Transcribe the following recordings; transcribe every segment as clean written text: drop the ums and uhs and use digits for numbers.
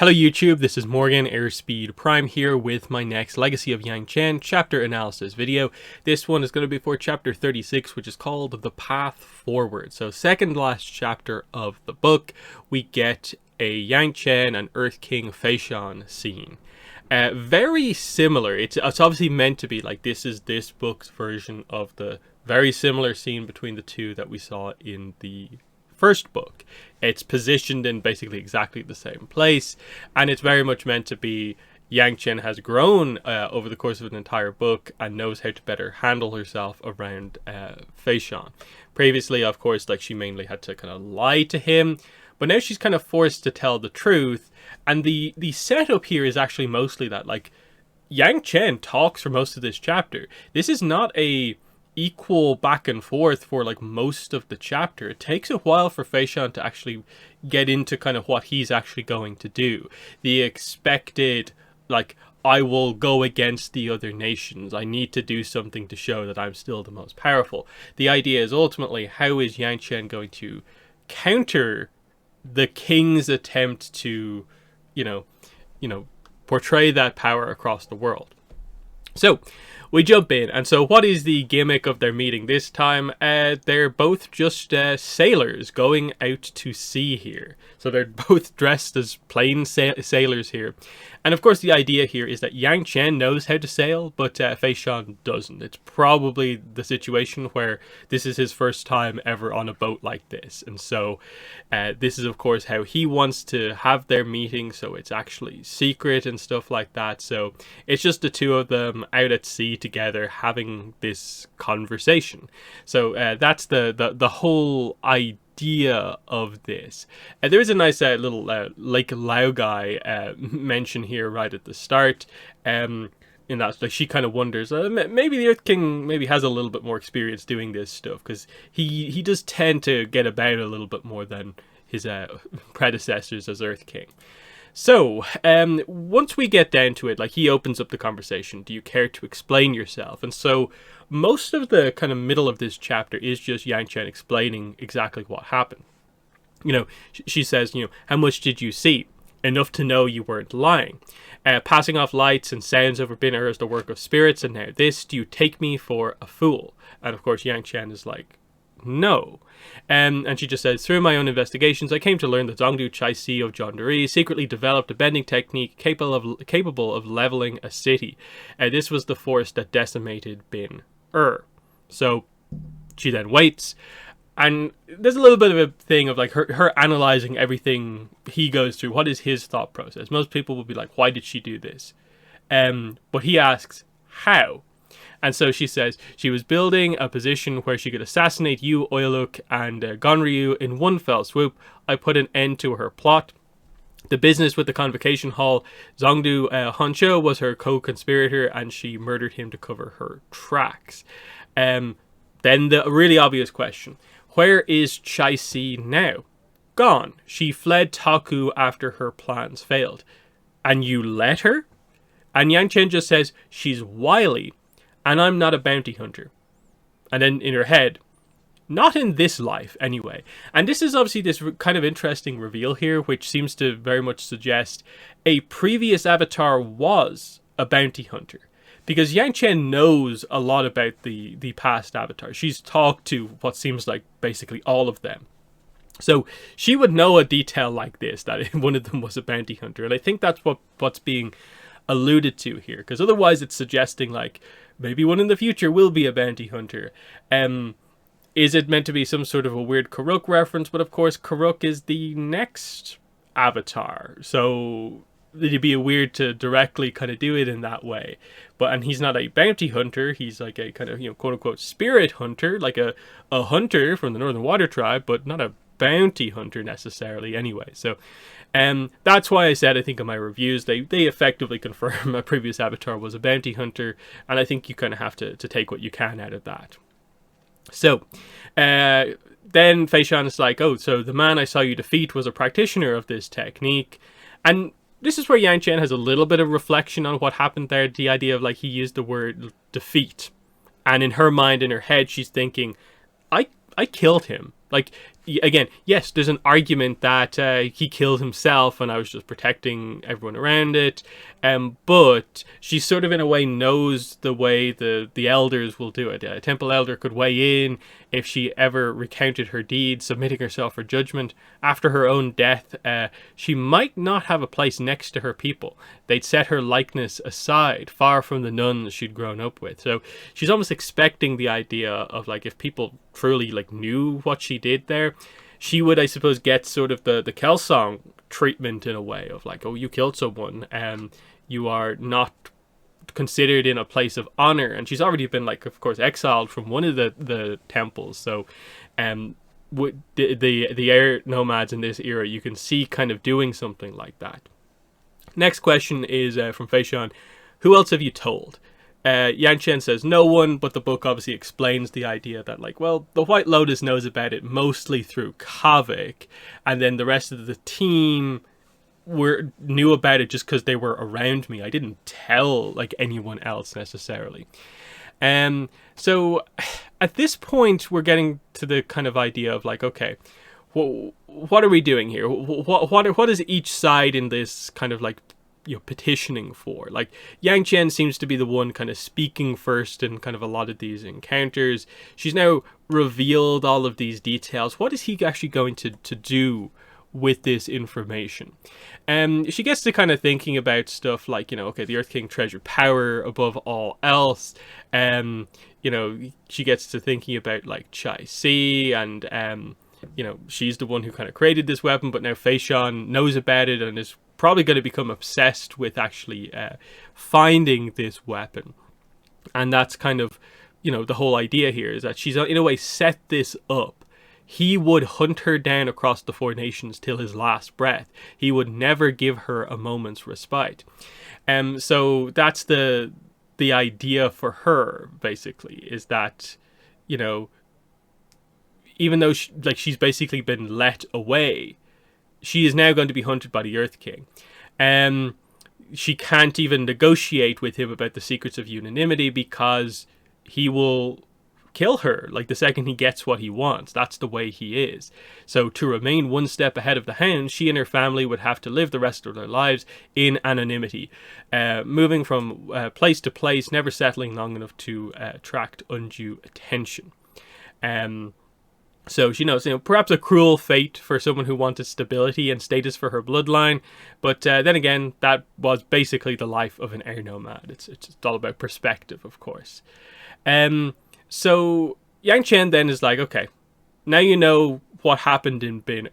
Hello YouTube, this is Morgan, Airspeed Prime here with my next Legacy of Yangchen chapter analysis video. This one is going to be for chapter 36, which is called The Path Forward. So second last chapter of the book, we get a Yangchen and Earth King Feishan scene. Very similar. It's obviously meant to be like this is this book's version of the very similar scene between the two that we saw in the first book. It's positioned in basically exactly the same place, and it's very much meant to be Yangchen has grown over the course of an entire book and knows how to better handle herself around Feishan. Previously, of course, like she mainly had to kind of lie to him, but now she's kind of forced to tell the truth. And the setup here is actually mostly that like Yangchen talks for most of this chapter. This is not a equal back and forth for like most of the chapter. It takes a while for Feishan to actually get into kind of what he's actually going to do. The expected like, I will go against the other nations. I need to do something to show that I'm still the most powerful. The idea is ultimately, how is Yangchen going to counter the king's attempt to, you know, portray that power across the world? So we jump in, and so what is the gimmick of their meeting this time? They're both just sailors going out to sea here. So they're both dressed as plain sailors here. And of course the idea here is that Yangchen knows how to sail, but Feishan doesn't. It's probably the situation where this is his first time ever on a boat like this. And so this is of course how he wants to have their meeting, so it's actually secret and stuff like that. So it's just the two of them out at sea together having this conversation. So that's the whole idea of this. There is a nice little Lake Lao guy mention here right at the start. In that, like, she kind of wonders maybe the Earth King maybe has a little bit more experience doing this stuff, because he does tend to get about a little bit more than his predecessors as Earth King. So, once we get down to it, like, he opens up the conversation. Do you care to explain yourself? And so, most of the kind of middle of this chapter is just Yangchen explaining exactly what happened. You know, she says, you know, how much did you see? Enough to know you weren't lying. Passing off lights and sounds over dinner is the work of spirits, and now this, do you take me for a fool? And of course, Yangchen is like, no. And she just says, through my own investigations, I came to learn that Zongdu Chaisi of Zhongduri secretly developed a bending technique capable of leveling a city. This was the force that decimated Bin So she then waits, and there's a little bit of a thing of like her analyzing everything he goes through. What is his thought process? Most people will be like, why did she do this? But he asks, how? And so she says she was building a position where she could assassinate you, Oiluk, and Gonryu in one fell swoop. I put an end to her plot. The business with the convocation hall, Zongdu Honsho was her co-conspirator, and she murdered him to cover her tracks. Then the really obvious question, where is Chaisi now? Gone. She fled Taku after her plans failed. And you let her? And Yangchen just says, she's wily, and I'm not a bounty hunter. And then in her head, not in this life anyway. And this is obviously this kind of interesting reveal here, which seems to very much suggest a previous avatar was a bounty hunter. Because Yangchen knows a lot about the past avatars. She's talked to what seems like basically all of them. So she would know a detail like this, that one of them was a bounty hunter. And I think that's what's being alluded to here. Because otherwise it's suggesting like, maybe one in the future will be a bounty hunter. Is it meant to be some sort of a weird Karuk reference? But of course, Karuk is the next avatar. So it'd be weird to directly kind of do it in that way. And he's not a bounty hunter. He's like a kind of, you know, quote unquote spirit hunter, like a hunter from the Northern Water Tribe, but not a bounty hunter necessarily anyway. So that's why I said, I think in my reviews, they effectively confirm a previous avatar was a bounty hunter, and I think you kind of have to take what you can out of that. So then Feishan is like, oh, so the man I saw you defeat was a practitioner of this technique. And this is where Yangchen has a little bit of reflection on what happened there. The idea of like, he used the word defeat, and in her mind, in her head, she's thinking, I killed him. Like, again, yes, there's an argument that he killed himself and I was just protecting everyone around it. But she sort of in a way knows the way the elders will do it. A temple elder could weigh in if she ever recounted her deeds, submitting herself for judgment. After her own death, she might not have a place next to her people. They'd set her likeness aside, far from the nuns she'd grown up with. So she's almost expecting the idea of like, if people truly like knew what she did there, she would, I suppose, get sort of the Kelsong treatment in a way of like, oh, you killed someone and you are not considered in a place of honor. And she's already been, like, of course, exiled from one of the temples. So with the air nomads in this era, you can see kind of doing something like that. Next question is from Feishan. Who else have you told? Yangchen says no one, but the book obviously explains the idea that, like, well, the White Lotus knows about it mostly through Kavik, and then the rest of the team knew about it just because they were around me. I didn't tell like anyone else necessarily. So at this point we're getting to the kind of idea of like, okay, what are we doing here? What is each side in this kind of like, you know, petitioning for? Like, Yangchen seems to be the one kind of speaking first in kind of a lot of these encounters. She's now revealed all of these details. What is he actually going to do with this information? She gets to kind of thinking about stuff like, you know, okay, the Earth King treasured power above all else. You know, she gets to thinking about like Chai Si, and you know, she's the one who kind of created this weapon, but now Feishan knows about it and is probably going to become obsessed with actually finding this weapon. And that's kind of, you know, the whole idea here is that she's in a way set this up. He would hunt her down across the four nations till his last breath. He would never give her a moment's respite. So that's the idea for her, basically, is that, you know, even though she's basically been let away, she is now going to be hunted by the Earth King. She can't even negotiate with him about the secrets of unanimity because he will kill her like the second he gets what he wants. That's the way he is. So to remain one step ahead of the hound, she and her family would have to live the rest of their lives in anonymity, moving from place to place, never settling long enough to attract undue attention. So she knows, you know, perhaps a cruel fate for someone who wanted stability and status for her bloodline, but then again, that was basically the life of an air nomad. It's all about perspective, of course. So Yangchen then is like, okay, now you know what happened in Bin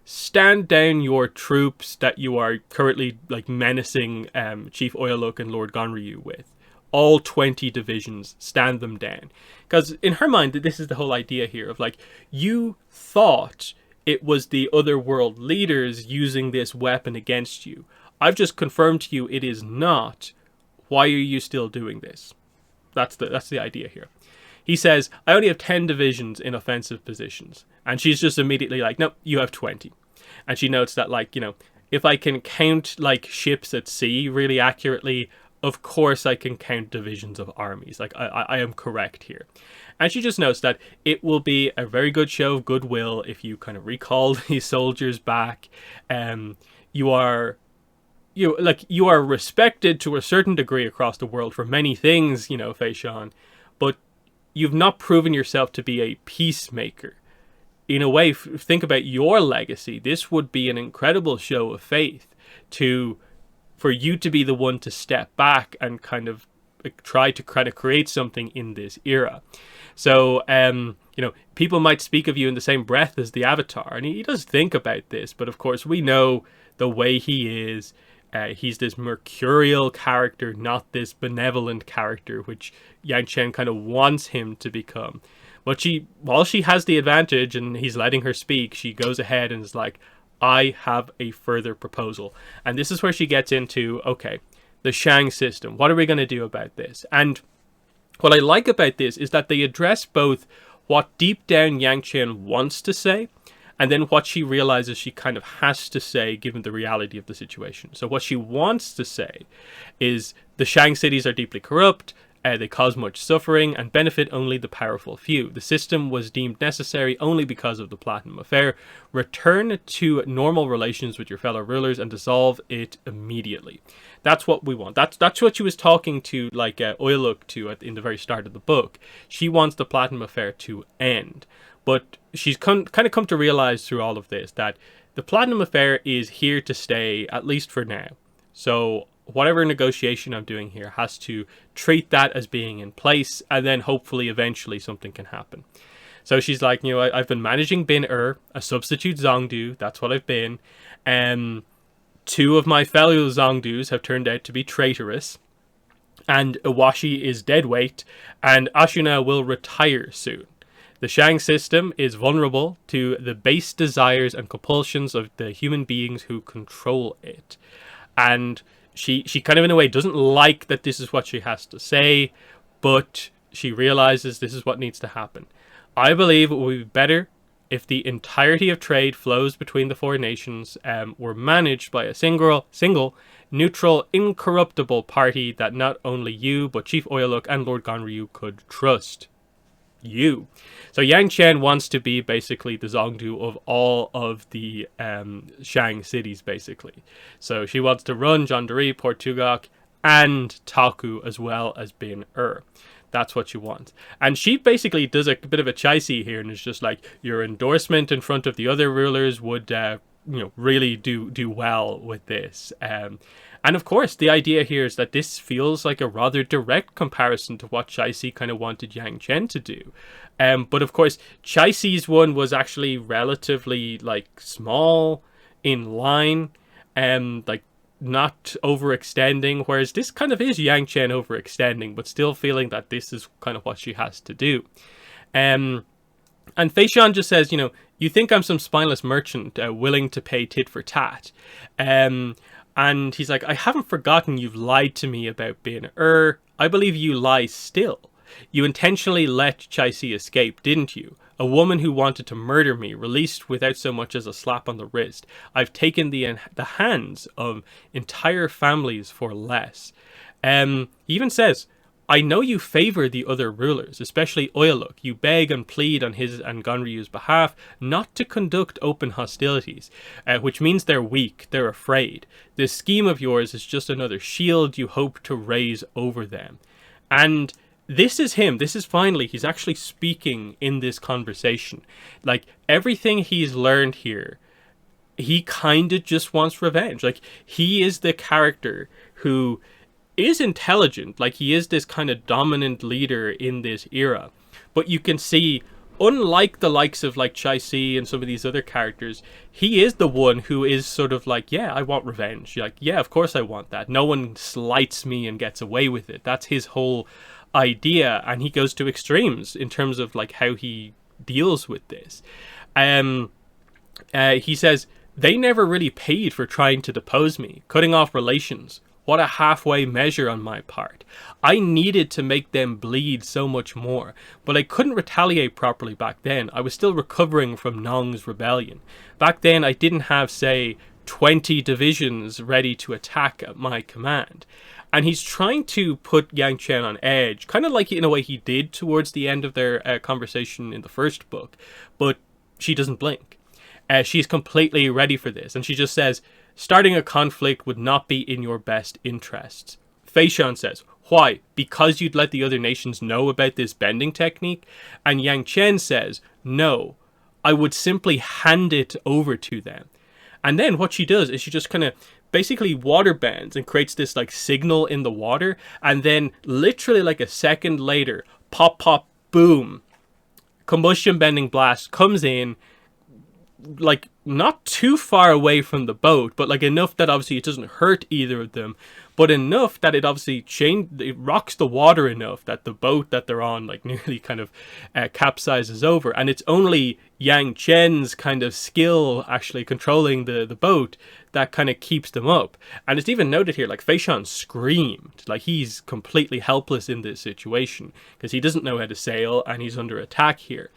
stand down your troops that you are currently like menacing Chief Oiluk and Lord Gonryu with. All 20 divisions, stand them down. Because in her mind, this is the whole idea here of like, you thought it was the other world leaders using this weapon against you. I've just confirmed to you it is not. Why are you still doing this? That's the idea here. He says, I only have 10 divisions in offensive positions. And she's just immediately like, nope, you have 20. And she notes that, like, you know, if I can count, like, ships at sea really accurately, of course I can count divisions of armies. Like, I am correct here. And she just notes that it will be a very good show of goodwill if you kind of recall these soldiers back. You are respected to a certain degree across the world for many things, you know, Feishan, but you've not proven yourself to be a peacemaker. In a way, think about your legacy. This would be an incredible show of faith for you to be the one to step back and kind of try to create something in this era. So, you know, people might speak of you in the same breath as the Avatar, and he does think about this, but of course we know the way he is. He's this mercurial character, not this benevolent character, which Yangchen kind of wants him to become. But while she has the advantage and he's letting her speak, she goes ahead and is like, I have a further proposal. And this is where she gets into, okay, the Shang system. What are we going to do about this? And what I like about this is that they address both what deep down Yangchen wants to say, and then what she realizes she kind of has to say given the reality of the situation. So what she wants to say is the Shang cities are deeply corrupt, They cause much suffering and benefit only the powerful few. The system was deemed necessary only because of the Platinum Affair. Return to normal relations with your fellow rulers and dissolve it immediately. That's what we want. That's what she was talking to, like, Oiluk to in the very start of the book. She wants the Platinum Affair to end. But she's kind of come to realize through all of this that the Platinum Affair is here to stay, at least for now. So whatever negotiation I'm doing here has to treat that as being in place, and then hopefully eventually something can happen. So she's like, I've been managing Bin a substitute Zongdu. That's what I've been. 2 of my fellow Zongdus have turned out to be traitorous. And Iwashi is dead weight, and Ashuna will retire soon. The Shang system is vulnerable to the base desires and compulsions of the human beings who control it. And she kind of, in a way, doesn't like that this is what she has to say, but she realizes this is what needs to happen. I believe it would be better if the entirety of trade flows between the 4 nations were managed by a single, neutral, incorruptible party that not only you, but Chief Oiluk and Lord Ganryu could trust. You. So Yangchen wants to be basically the Zongdu of all of the Shang cities, basically. So she wants to run Jandari, Port Tugok, and Taku, as well as Bin That's what she wants. And she basically does a bit of a chicey here, and is just like, your endorsement in front of the other rulers would really do well with this. And of course, the idea here is that this feels like a rather direct comparison to what Chai-Si kind of wanted Yangchen to do. But of course, Chai-Si's one was actually relatively, like, small, in line, like, not overextending, whereas this kind of is Yangchen overextending, but still feeling that this is kind of what she has to do. And Feishan just says, you think I'm some spineless merchant willing to pay tit for tat. And he's like, I haven't forgotten you've lied to me about Bin I believe you lie still. You intentionally let Chai-Si escape, didn't you? A woman who wanted to murder me, released without so much as a slap on the wrist. I've taken the hands of entire families for less. He even says, I know you favor the other rulers, especially Oiluk. You beg and plead on his and Ganryu's behalf not to conduct open hostilities, which means they're weak, they're afraid. This scheme of yours is just another shield you hope to raise over them. And this is him. This is finally, he's actually speaking in this conversation. Like, everything he's learned here, he kind of just wants revenge. Like, he is the character who is intelligent, like he is this kind of dominant leader in this era, but you can see, unlike the likes of like Chai-Si and some of these other characters, he is the one who is sort of like, yeah, I want revenge. Like, yeah, of course I want that. No one slights me and gets away with it. That's his whole idea, and he goes to extremes in terms of like how he deals with this. He says, they never really paid for trying to depose me, cutting off relations. What a halfway measure on my part. I needed to make them bleed so much more, but I couldn't retaliate properly back then. I was still recovering from Nong's rebellion. Back then I didn't have, say, 20 divisions ready to attack at my command. And he's trying to put Yangchen on edge, kind of like in a way he did towards the end of their conversation in the first book, but she doesn't blink. She's completely ready for this, and she just says, starting a conflict would not be in your best interests. Feishan says, why? Because you'd let the other nations know about this bending technique? And Yangchen says, no, I would simply hand it over to them. And then what she does is she just kind of basically water bends and creates this like signal in the water. And then literally like a second later, pop, pop, boom, combustion bending blast comes in, like not too far away from the boat, but like enough that obviously it doesn't hurt either of them, but enough that it obviously it rocks the water enough that the boat that they're on like nearly kind of capsizes over. And it's only Yangchen's kind of skill actually controlling the boat that kind of keeps them up. And it's even noted here, like Feishan screamed, like he's completely helpless in this situation because he doesn't know how to sail and he's under attack here.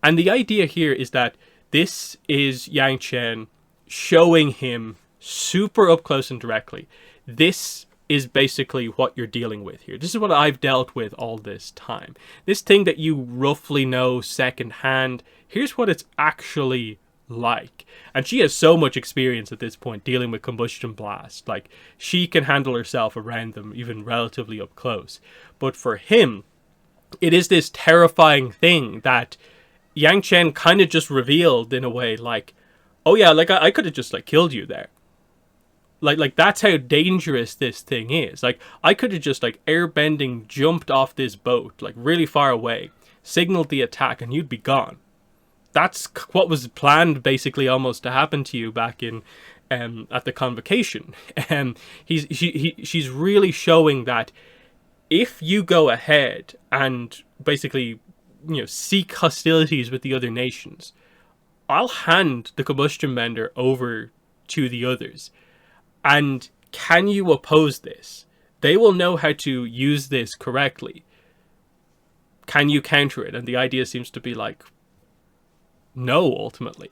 And the idea here is that this is Yangchen showing him super up close and directly. This is basically what you're dealing with here. This is what I've dealt with all this time. This thing that you roughly know secondhand, here's what it's actually like. And she has so much experience at this point dealing with combustion blast. Like, she can handle herself around them, even relatively up close. But for him, it is this terrifying thing that Yangchen kind of just revealed in a way, like, oh yeah, like I could have just like killed you there. Like that's how dangerous this thing is. Like, I could have just like airbending jumped off this boat like really far away, signaled the attack, and you'd be gone. That's what was planned basically almost to happen to you back in at the convocation. She's really showing that if you go ahead and basically, you know, seek hostilities with the other nations, I'll hand the combustion bender over to the others. And can you oppose this? They will know how to use this correctly. Can you counter it? And the idea seems to be like, no, ultimately.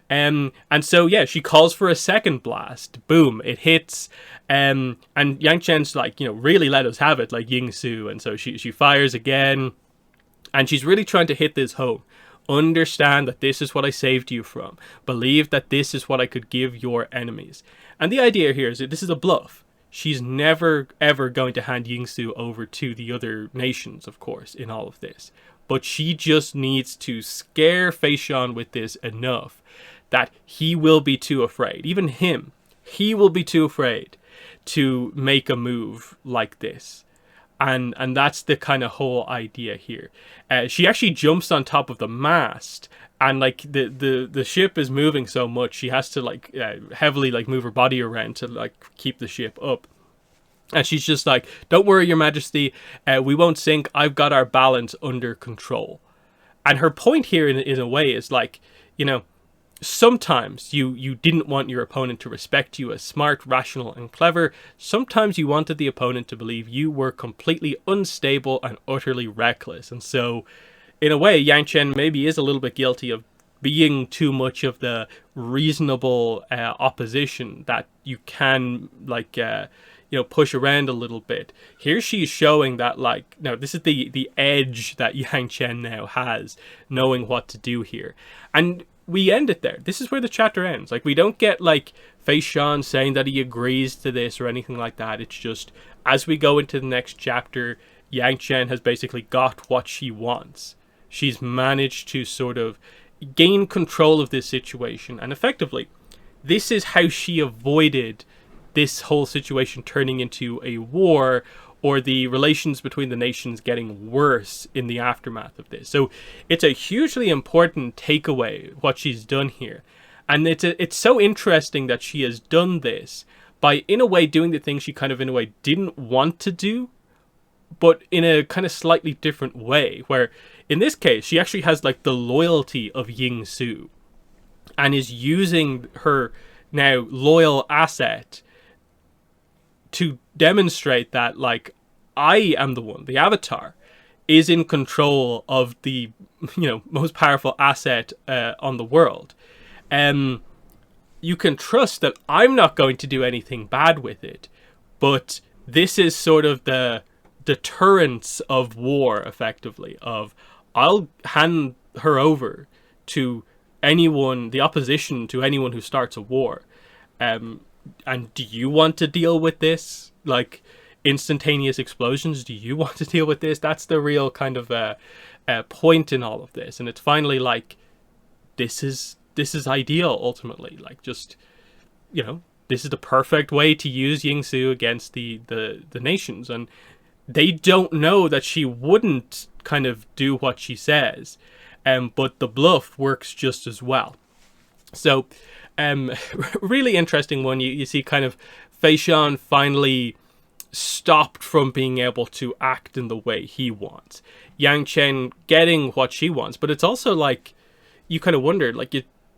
And so, yeah, she calls for a second blast. Boom, it hits. And Yangchen's like, you know, really let us have it, like Yingsu. And so she fires again. And she's really trying to hit this home. Understand that this is what I saved you from. Believe that this is what I could give your enemies. And the idea here is that this is a bluff. She's never, ever going to hand Yingsu over to the other nations, of course, in all of this. But she just needs to scare Feishan with this enough that he will be too afraid. Even him, he will be too afraid to make a move like this. And that's the kind of whole idea here. She actually jumps on top of the mast, and like the ship is moving so much, she has to like heavily like move her body around to like keep the ship up. And she's just like, "Don't worry, Your Majesty, we won't sink. I've got our balance under control." And her point here, in a way, is like, you know, sometimes you didn't want your opponent to respect you as smart, rational, and clever. Sometimes you wanted the opponent to believe you were completely unstable and utterly reckless. And so, in a way, Yangchen maybe is a little bit guilty of being too much of the reasonable opposition that you can, like, you know, push around a little bit. Here she's showing that, like, no, this is the edge that Yangchen now has, knowing what to do here. And we end it there. This is where the chapter ends. Like, we don't get like Feishan saying that he agrees to this or anything like that. It's just, as we go into the next chapter, Yangchen has basically got what she wants. She's managed to sort of gain control of this situation, and effectively, this is how she avoided this whole situation turning into a war, or the relations between the nations getting worse in the aftermath of this. So it's a hugely important takeaway, what she's done here. And it's so interesting that she has done this by, in a way, doing the things she kind of, in a way, didn't want to do, but in a kind of slightly different way, where in this case, she actually has like the loyalty of Yingsu and is using her now loyal asset to demonstrate that, like, I am the one, the Avatar, is in control of the, you know, most powerful asset on the world. You can trust that I'm not going to do anything bad with it, but this is sort of the deterrence of war, effectively, of I'll hand her over to anyone, the opposition to anyone who starts a war. And do you want to deal with this? Like, instantaneous explosions? Do you want to deal with this? That's the real kind of point in all of this. And it's finally like, this is ideal, ultimately. Like, just, you know, this is the perfect way to use Yingsu against the nations. And they don't know that she wouldn't kind of do what she says. But the bluff works just as well. So, really interesting one. You see kind of Feishan finally stopped from being able to act in the way he wants. Yangchen getting what she wants. But it's also like, you kind of wonder, like,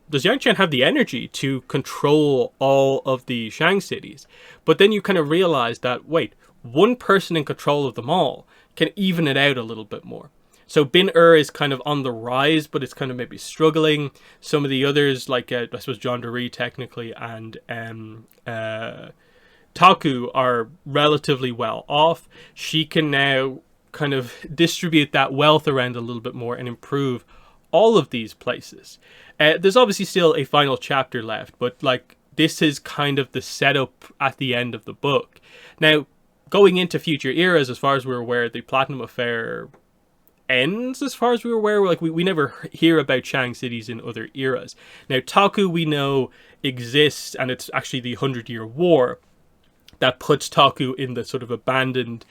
does Yangchen have the energy to control all of the Shang cities? But then you kind of realize that, wait, one person in control of them all can even it out a little bit more. So Bin-Er is kind of on the rise, but it's kind of maybe struggling. Some of the others, like I suppose John Dory technically, and Taku are relatively well off. She can now kind of distribute that wealth around a little bit more and improve all of these places. There's obviously still a final chapter left, but like this is kind of the setup at the end of the book. Now, going into future eras, as far as we're aware, the Platinum Affair ends as far as we were aware. Like we never hear about Shang cities in other eras. Now, Taku we know exists, and it's actually the 100-Year War that puts Taku in the sort of abandoned,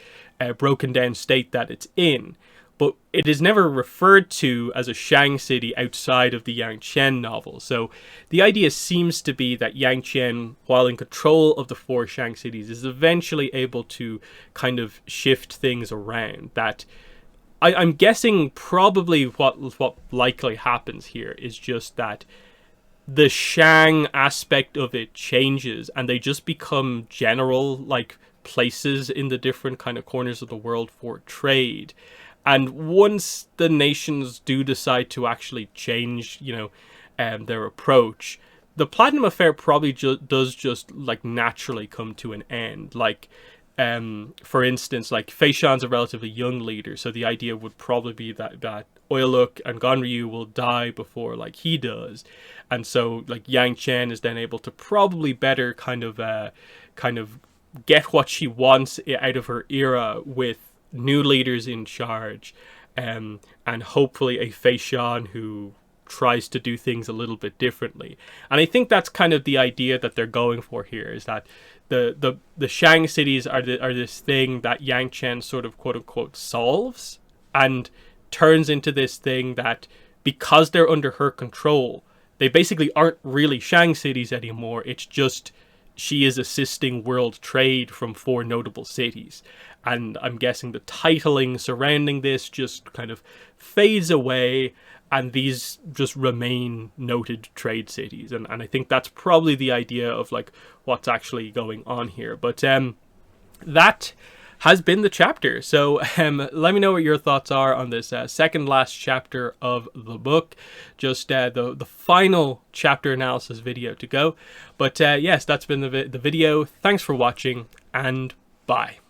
broken down state that it's in. But it is never referred to as a Shang city outside of the Yangchen novel. So the idea seems to be that Yangchen, while in control of the 4 Shang cities, is eventually able to kind of shift things around. That I'm guessing probably what likely happens here is just that the Shang aspect of it changes and they just become general like places in the different kind of corners of the world for trade. And once the nations do decide to actually change, their approach, the Platinum Affair probably does just like naturally come to an end. Like, for instance, like Fei Shan's a relatively young leader, so the idea would probably be that Oiluk and Ganryu will die before like he does, and so like Yang Chen is then able to probably better kind of get what she wants out of her era with new leaders in charge, and hopefully a Fei Shan who tries to do things a little bit differently. And I think that's kind of the idea that they're going for here, is that the Shang cities are this thing that Yang Chen sort of quote unquote solves and turns into this thing that, because they're under her control, they basically aren't really Shang cities anymore. It's just she is assisting world trade from 4 notable cities. And I'm guessing the titling surrounding this just kind of fades away, and these just remain noted trade cities. And I think that's probably the idea of like what's actually going on here. But that has been the chapter. So let me know what your thoughts are on this second last chapter of the book. Just the final chapter analysis video to go. But yes, that's been the video. Thanks for watching, and bye.